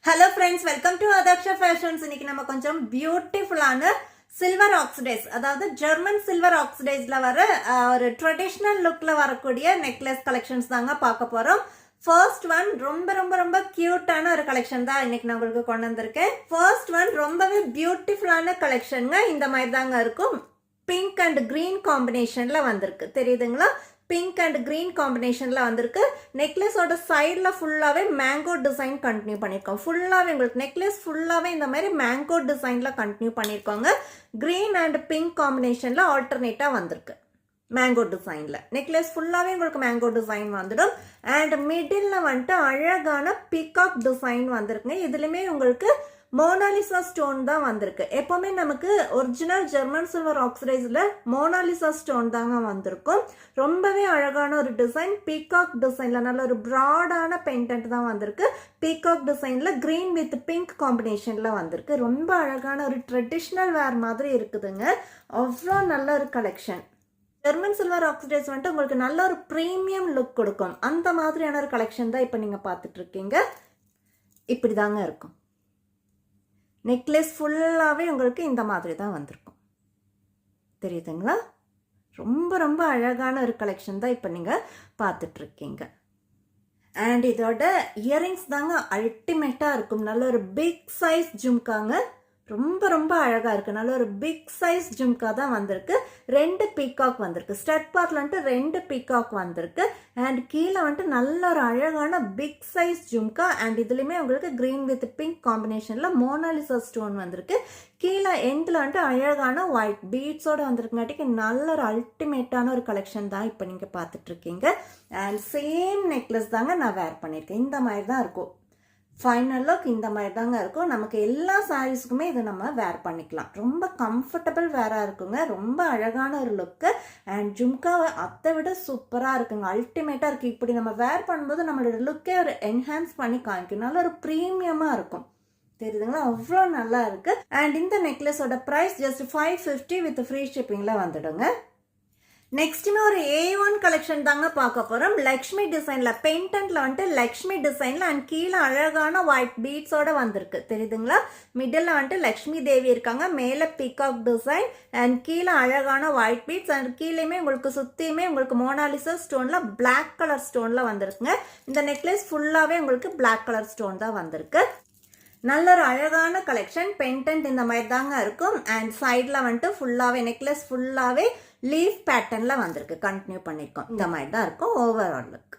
Hello friends, welcome to Adhaksha fashions. இன்னைக்கு நம்ம கொஞ்சம் பியூட்டிஃபுல்லான சில்வர் ஆக்சிடைஸ், அதாவது ஜெர்மன் சில்வர் ஆக்சிடைஸ்ல வர ஒரு ட்ரெடிஷ்னல் லுக்ல வரக்கூடிய நெக்லஸ் கலெக்ஷன்ஸ் தாங்க பார்க்க போறோம். ஃபர்ஸ்ட் ஒன் ரொம்ப ரொம்ப ரொம்ப கியூட்டான ஒரு கலெக்ஷன் தான் இன்னைக்கு நான் உங்களுக்கு கொண்டு வந்திருக்கேன். ஃபர்ஸ்ட் ஒன் ரொம்பவே பியூட்டிஃபுல்லான கலெக்ஷனுங்க. இந்த மாதிரி தாங்க இருக்கும். பிங்க் அண்ட் கிரீன் காம்பினேஷன்ல வந்திருக்கு, தெரியுதுங்களா? பிங்க் அண்ட் கிரீன் காம்பினேஷன்ல வந்திருக்கு. நெக்லஸோட சைட்ல ஃபுல்லாவே மேங்கோ டிசைன் கண்டினியூ பண்ணியிருக்கோம். ஃபுல்லாவே உங்களுக்கு நெக்லஸ் ஃபுல்லாவே இந்த மாதிரி மேங்கோ டிசைன்ல கண்டினியூ பண்ணியிருக்கோங்க. கிரீன் அண்ட் பிங்க் காம்பினேஷன்ல ஆல்டர்னேட்டா வந்திருக்கு. மேங்கோ டிசைன்ல நெக்லஸ் ஃபுல்லாவே உங்களுக்கு மேங்கோ டிசைன் வந்துடும். அண்ட் மிடில்ல வந்துட்டு அழகான பீகாக் டிசைன் வந்திருக்குங்க. இதுலயுமே உங்களுக்கு மோனாலிசா ஸ்டோன் தான் வந்திருக்கு. எப்பவுமே நமக்கு ஒரிஜினல் ஜெர்மன் சில்வர் ஆக்சிடைஸ்ல மோனாலிசா ஸ்டோன் தாங்க வந்திருக்கும். ரொம்பவே அழகான ஒரு டிசைன். பீகாக் டிசைன்ல நல்ல ஒரு பிராடான பெயிண்டன்ட் தான் வந்திருக்கு. பீகாக் டிசைன்ல கிரீன் வித் பிங்க் காம்பினேஷன்ல வந்திருக்கு. ரொம்ப அழகான ஒரு ட்ரெடிஷ்னல் வேர் மாதிரி இருக்குதுங்க. அவ்வளோ நல்ல ஒரு கலெக்ஷன். ஜெர்மன் சில்வர் ஆக்சிடைஸ் வந்துட்டு உங்களுக்கு நல்ல ஒரு ப்ரீமியம் லுக் கொடுக்கும். அந்த மாதிரியான ஒரு கலெக்ஷன் தான் இப்போ நீங்க பார்த்துட்டு இருக்கீங்க. இப்படி தாங்க இருக்கும். நெக்லஸ் ஃபுல்லாகவே உங்களுக்கு இந்த மாதிரி தான் வந்திருக்கும், தெரியுதுங்களா? ரொம்ப ரொம்ப அழகான ஒரு கலெக்ஷன் தான் இப்போ நீங்கள் பார்த்துட்ருக்கீங்க. அண்ட் இதோட இயரிங்ஸ் தாங்க அல்டிமேட்டாக இருக்கும். நல்ல ஒரு பிக் சைஸ் ஜும்காங்க. ரொம்ப ரொம்ப அழகாக இருக்குது. நல்ல ஒரு பிக் சைஸ் ஜும்கா தான் வந்திருக்கு. 2 பீகாக் வந்திருக்கு. ஸ்டட் பார்ட்ல வந்துட்டு 2 பீகாக் வந்திருக்கு. அண்ட் கீழே வந்துட்டு நல்ல ஒரு அழகான பிக் சைஸ் ஜும்கா. அண்ட் இதுலையுமே உங்களுக்கு கிரீன் வித் பிங்க் காம்பினேஷனில் மோனாலிசா ஸ்டோன் வந்திருக்கு. கீழே எண்டில் வந்துட்டு அழகான ஒயிட் பீட்ஸோட வந்திருக்குங்காட்டிக்கு நல்ல ஒரு அல்டிமேட்டான ஒரு கலெக்ஷன் தான் இப்போ நீங்கள் பார்த்துட்ருக்கீங்க. அண்ட் சேம் நெக்லஸ் தாங்க நான் வேர் பண்ணியிருக்கேன். இந்த மாதிரி தான் இருக்கும். ஃபைனல் லுக் இந்த மாதிரி தாங்க இருக்கும். நமக்கு எல்லா சாரீஸுக்குமே இதை நம்ம வேர் பண்ணிக்கலாம். ரொம்ப கம்ஃபர்டபுள் வேராக இருக்குங்க. ரொம்ப அழகான ஒரு லுக்கு. அண்ட் ஜும்கா அதை விட சூப்பராக இருக்குங்க. அல்டிமேட்டாக இருக்குது. இப்படி நம்ம வேர் பண்ணும்போது நம்மளோட லுக்கே ஒரு என்ஹான்ஸ் பண்ணி காமிக்கும். நல்ல ஒரு ப்ரீமியமாக இருக்கும், தெரியுதுங்களா? அவ்வளோ நல்லா இருக்கு. அண்ட் இந்த நெக்லஸோட ப்ரைஸ் ஜஸ்ட் 550 வித் ஃப்ரீ ஷிப்பிங்கில் வந்துடுங்க. நெக்ஸ்ட்டுமே ஒரு A1 கலெக்ஷன் தாங்க பார்க்க போகிறோம். லக்ஷ்மி டிசைனில் பெயிண்டன்ட்ல வந்துட்டு லக்ஷ்மி டிசைனில் அண்ட் கீழே அழகான ஒயிட் பீட்ஸோட வந்திருக்கு, தெரியுதுங்களா? மிடில் வந்துட்டு லக்ஷ்மி தேவி இருக்காங்க. மேலே பீகாக் டிசைன் அண்ட் கீழே அழகான ஒயிட் பீட்ஸ். அண்ட் கீழேயுமே உங்களுக்கு சுற்றியுமே உங்களுக்கு மோனாலிசா ஸ்டோனில் பிளாக் கலர் ஸ்டோனில் வந்திருக்குங்க. இந்த நெக்லஸ் ஃபுல்லாகவே உங்களுக்கு பிளாக் கலர் ஸ்டோன் தான் வந்திருக்கு. நல்ல ஒரு அழகான கலெக்ஷன். பெயிண்டன்ட் இந்த மாதிரி தாங்க இருக்கும். அண்ட் சைடில் வந்துட்டு ஃபுல்லாகவே நெக்லஸ் ஃபுல்லாகவே லீஃப் பேட்டர்னில் வந்திருக்கு. கண்டினியூ பண்ணியிருக்கோம். இந்த மாதிரி தான் இருக்கும் ஓவரால் லுக்.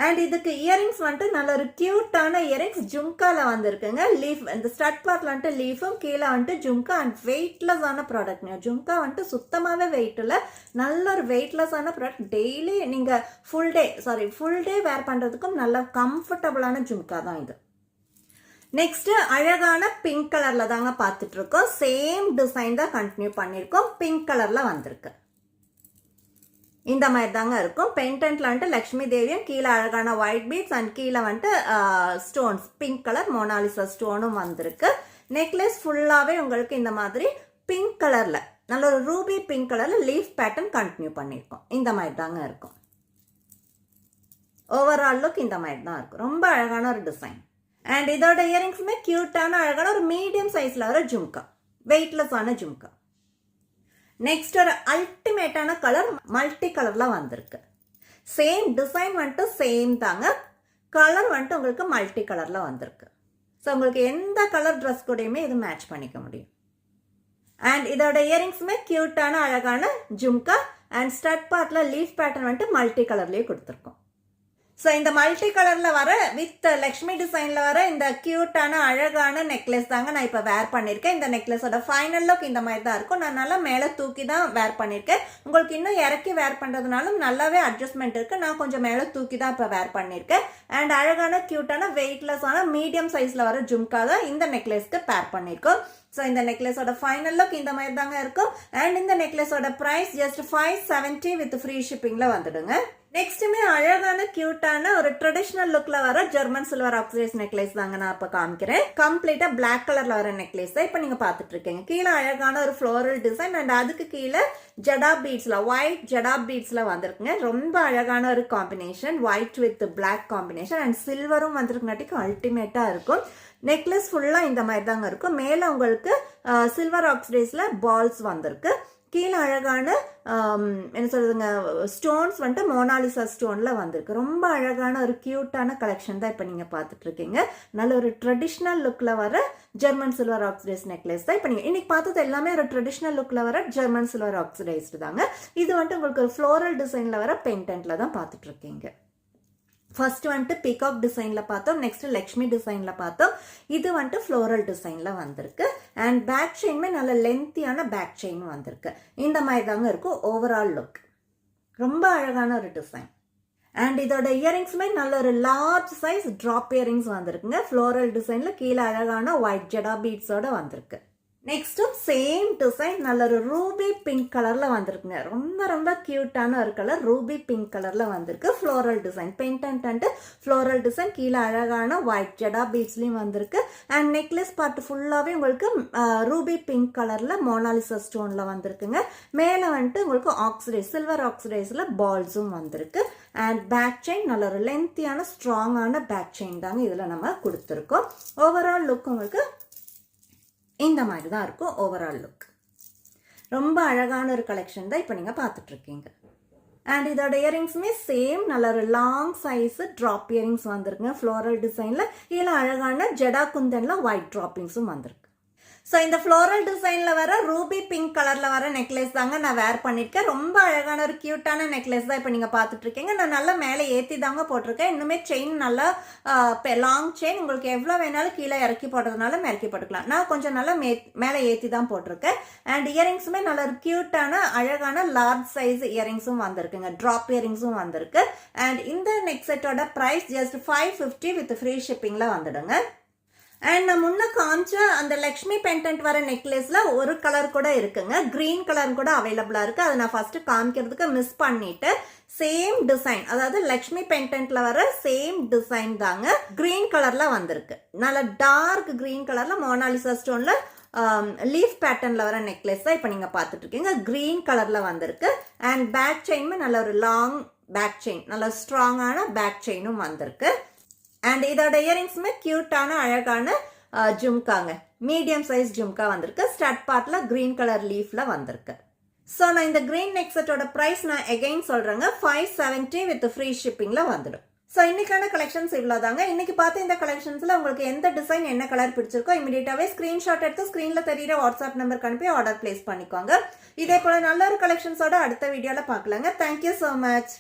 அண்ட் இதுக்கு இயரிங்ஸ் வந்துட்டு நல்ல ஒரு கியூட்டான இயரிங்ஸ் ஜும்காவில் வந்திருக்குங்க. லீஃப் இந்த ஸ்டட் பார்ட்ல வந்துட்டு லீஃபும் கீழே வந்துட்டு ஜும்கா. அண்ட் வெயிட்லெஸ்ஸான ப்ராடக்ட். ஜும்கா வந்துட்டு சுத்தமாகவே வெயிட் இல்லை. நல்ல ஒரு வெயிட்லெஸ்ஸான ப்ராடக்ட். டெய்லி நீங்கள் ஃபுல் டே வேர் பண்ணுறதுக்கும் நல்ல கம்ஃபர்டபுளான ஜும்கா தான் இது. நெக்ஸ்ட் அழகான பிங்க் கலர்ல தாங்க பார்த்துட்டு இருக்கோம். சேம் டிசைன் தான் கண்டினியூ பண்ணியிருக்கோம். பிங்க் கலர்ல வந்திருக்கு. இந்த மாதிரி தாங்க இருக்கும். பெயிண்டன்ட்ல வந்துட்டு லக்ஷ்மி தேவியும் கீழே அழகான ஒயிட் பீட்ஸ் அண்ட் கீழே வந்துட்டு ஸ்டோன்ஸ் பிங்க் கலர் மோனாலிசா ஸ்டோனும் வந்திருக்கு. நெக்லஸ் ஃபுல்லாவே உங்களுக்கு இந்த மாதிரி பிங்க் கலர்ல நல்ல ஒரு ரூபி பிங்க் கலர்ல லீஃப் பேட்டர்ன் கண்டினியூ பண்ணியிருக்கோம். இந்த மாதிரி தாங்க இருக்கும். ஓவரால் லுக் இந்த மாதிரி தான் இருக்கும். ரொம்ப அழகான ஒரு டிசைன். அண்ட் இதோட இயரிங்ஸுமே கியூட்டான அழகான ஒரு மீடியம் சைஸ்ல வர ஜும்கா. வெயிட்லெஸ்ஸான ஜும்கா. நெக்ஸ்ட் ஒரு அல்டிமேட்டான கலர் மல்டி கலர்ல வந்திருக்கு. சேம் டிசைன் வந்துட்டு சேம் தாங்க. கலர் வந்துட்டு உங்களுக்கு மல்டி கலர்ல வந்திருக்கு. ஸோ உங்களுக்கு எந்த கலர் ட்ரெஸ் கூடயுமே இது மேட்ச் பண்ணிக்க முடியும். அண்ட் இதோட இயரிங்ஸுமே கியூட்டான அழகான ஜும்கா. அண்ட் ஸ்டட் பார்ட்ல லீஃப் பேட்டர்ன் வந்துட்டு மல்டி கலர்லயே கொடுத்துருக்கோம். ஸோ இந்த மல்டி கலரில் வர வித் லக்ஷ்மி டிசைனில் வர இந்த கியூட்டான அழகான நெக்லஸ் தாங்க நான் இப்போ வேர் பண்ணியிருக்கேன். இந்த நெக்லஸோட ஃபைனல் லுக் இந்த மாதிரி தான் இருக்கும். நான் நல்லா மேலே தூக்கி தான் வேர் பண்ணியிருக்கேன். உங்களுக்கு இன்னும் இறக்கி வேர் பண்ணுறதுனாலும் நல்லாவே அட்ஜஸ்ட்மெண்ட் இருக்குது. நான் கொஞ்சம் மேலே தூக்கி தான் இப்போ வேர் பண்ணியிருக்கேன். அண்ட் அழகான கியூட்டான வெயிட்லெஸ்ஸான மீடியம் சைஸில் வர ஜும்கா தான் இந்த நெக்லஸ்க்கு பேர் பண்ணியிருக்கோம். ஸோ இந்த நெக்லஸோட ஃபைனல் லுக் இந்த மாதிரி தாங்க இருக்கும். அண்ட் இந்த நெக்லஸோட ப்ரைஸ் ஜஸ்ட் 570 வித் ஃப்ரீ ஷிப்பிங்ல வந்துடுங்க. நெக்ஸ்ட்டுமே அழகான கியூட்டான ஒரு ட்ரெடிஷ்னல் லுக்ல வர ஜெர்மன் சில்வர் ஆக்சிடைஸ் நெக்லஸ் தாங்க நான் இப்போ காமிக்கிறேன். கம்ப்ளீட்டா பிளாக் கலர்ல வர நெக்லஸ் தான் இப்போ நீங்க பார்த்துட்டு இருக்கீங்க. கீழே அழகான ஒரு ஃப்ளோரல் டிசைன் அண்ட் அதுக்கு கீழே ஜடா பீட்ஸ்ல ஒயிட் ஜடா பீட்ஸ்ல வந்திருக்குங்க. ரொம்ப அழகான ஒரு combination, white with black combination and சில்வரும் வந்திருக்குனாட்டிக்கு அல்டிமேட்டா இருக்கும். நெக்லஸ் ஃபுல்லா இந்த மாதிரி தாங்க இருக்கும். மேல உங்களுக்கு சில்வர் ஆக்சிடைஸ்ல பால்ஸ் வந்திருக்கு. கீழே அழகான என்ன சொல்றதுங்க ஸ்டோன்ஸ் வந்துட்டு மோனாலிசா ஸ்டோன்ல வந்திருக்கு. ரொம்ப அழகான ஒரு கியூட்டான கலெக்ஷன் தான் இப்போ நீங்க பார்த்துட்டு இருக்கீங்க. நல்ல ஒரு ட்ரெடிஷ்னல் லுக்ல வர ஜெர்மன் சில்வர் ஆக்சிடைஸ் நெக்லஸ் தான் இப்போ நீங்க இன்னைக்கு பார்த்தது எல்லாமே ஒரு ட்ரெடிஷ்னல் லுக்ல வர ஜெர்மன் சில்வர் ஆக்சிடைஸ்டு தாங்க. இது வந்துட்டு உங்களுக்கு ஒரு ஃப்ளோரல் டிசைன்ல வர பெயிண்டன்ட்ல தான் பார்த்துட்டு இருக்கீங்க. ஃபர்ஸ்ட் வந்துட்டு பீகாக் டிசைன்ல பார்த்தோம், நெக்ஸ்ட் லக்ஷ்மி டிசைன்ல பார்த்தோம். இது வந்துட்டு ஃப்ளோரல் டிசைன்ல வந்திருக்கு. அண்ட் பேக் செயின்மே நல்ல லென்த்தியான பேக் செயின் வந்திருக்கு. இந்த மாதிரி தாங்க இருக்கும் ஓவரால் லுக். ரொம்ப அழகான ஒரு டிசைன். அண்ட் இதோட இயரிங்ஸுமே நல்ல ஒரு லார்ஜ் சைஸ் ட்ராப் இயரிங்ஸ் வந்திருக்குங்க. ஃப்ளோரல் டிசைன்ல கீழே அழகான ஒயிட் ஜடா பீட்ஸோட வந்திருக்கு. நெக்ஸ்ட்டும் சேம் டிசைன் நல்ல ஒரு ரூபி பிங்க் கலர்ல வந்திருக்குங்க. ரொம்ப ரொம்ப கியூட்டான ஒரு கலர் ரூபி பிங்க் கலர்ல வந்திருக்கு. Floral design pendant and floral design கீழே அழகான ஒயிட் ஜடா பீட்ஸ்லயும் வந்திருக்கு. அண்ட் நெக்லஸ் பார்ட் ஃபுல்லாவே உங்களுக்கு ரூபி பிங்க் கலர்ல மோனாலிசா ஸ்டோன்ல வந்திருக்குங்க. மேல வந்துட்டு உங்களுக்கு ஆக்சிடைஸ் சில்வர் ஆக்சிடைஸ்ல பால்ஸும் வந்திருக்கு. அண்ட் பேக் செயின் நல்ல ஒரு லென்த்தியான ஸ்ட்ராங்கான பேக் செயின் தாங்க இதுல நம்ம கொடுத்துருக்கோம். ஓவரால் லுக் உங்களுக்கு இந்த மாதிரி தான் இருக்கும். ஓவரால் லுக் ரொம்ப அழகான ஒரு கலெக்ஷன் தான் இப்போ நீங்கள் பார்த்துட்டு இருக்கீங்க. அண்ட் இதோட இயரிங்ஸுமே சேம் நல்ல ஒரு லாங் சைஸ் ட்ராப் இயரிங்ஸ் வந்திருக்குங்க. ஃப்ளோரல் டிசைன்ல கீழே அழகான ஜடா குந்தன்ல ஒயிட் ட்ராப்பிங்ஸும் வந்திருக்கு. ஸோ இந்த ஃப்ளோரல் டிசைன்ல வர ரூபி பிங்க் கலர்ல வர நெக்லஸ் தாங்க நான் வேர் பண்ணிருக்கேன். ரொம்ப அழகான ஒரு கியூட்டான நெக்லஸ் தான் இப்போ நீங்க பார்த்துட்டு இருக்கீங்க. நான் நல்லா மேலே ஏற்றி தாங்க போட்டிருக்கேன். இன்னுமே செயின் நல்லா லாங் செயின் உங்களுக்கு எவ்வளோ வேணாலும் கீழே இறக்கி போடுறதுனால இறக்கி போட்டுக்கலாம். நான் கொஞ்சம் நல்லா மேலே ஏற்றி தான் போட்டிருக்கேன். அண்ட் இயரிங்ஸுமே நல்ல ஒரு கியூட்டான அழகான லார்ஜ் சைஸ் இயரிங்ஸும் வந்திருக்குங்க. ட்ராப் இயரிங்ஸும் வந்திருக்கு. அண்ட் இந்த நெக் செட்டோட ப்ரைஸ் ஜஸ்ட் 550 வித் ஃப்ரீ ஷிப்பிங்ல வந்துடுங்க. அண்ட் நான் முன்ன காமிச்ச அந்த லக்ஷ்மி பெண்டன்ட் வர நெக்லஸ்ல ஒரு கலர் கூட இருக்குங்க. கிரீன் கலர் கூட அவைலபிளா இருக்கு. அதை நான் ஃபர்ஸ்ட் காமிக்கிறதுக்கு மிஸ் பண்ணிட்டு சேம் டிசைன் அதாவது லக்ஷ்மி பெண்டன்ட்ல வர சேம் டிசைன் தாங்க கிரீன் கலர்ல வந்திருக்கு. நல்ல டார்க் கிரீன் கலர்ல மோனாலிசா ஸ்டோன்ல லீஃப் பேட்டர்ன்ல வர நெக்லஸ் தான் இப்போ நீங்க பார்த்துட்டு இருக்கீங்க. கிரீன் கலர்ல வந்திருக்கு. அண்ட் பேக் செயினுமே நல்ல ஒரு லாங் பேக் செயின் நல்ல ஸ்ட்ராங்கான பேக் செயினும் வந்திருக்கு. அண்ட் இதோட இயரிங்ஸுமே கியூட்டான அழகான ஜும்காங்க மீடியம் சைஸ் ஜும்கா வந்திருக்கு. ஸ்டட் பார்ட்ல கிரீன் கலர் லீஃப்ல வந்திருக்கு. ஸோ நான் இந்த கிரீன் நெக் செட்டோட ப்ரைஸ் நான் எகைன் சொல்றேங்க 570 வித் ஃப்ரீ ஷிப்பிங்ல வந்துடும். ஸோ இன்னைக்கான கலெக்ஷன்ஸ் இவ்வளோதாங்க. இன்னைக்கு பார்த்த இந்த கலெக்ஷன்ஸ்ல உங்களுக்கு எந்த டிசைன் என்ன கலர் பிடிச்சிருக்கோ இமீடியட்டாவே ஸ்கிரீன்ஷாட் எடுத்து ஸ்கிரீன்ல தெரியுற வாட்ஸ்அப் நம்பருக்கு அனுப்பி ஆர்டர் பிளேஸ் பண்ணிக்கோங்க. இதே போல நல்ல ஒரு கலெக்ஷன்ஸோட அடுத்த வீடியோல பார்க்கலாங்க. Thank you so much.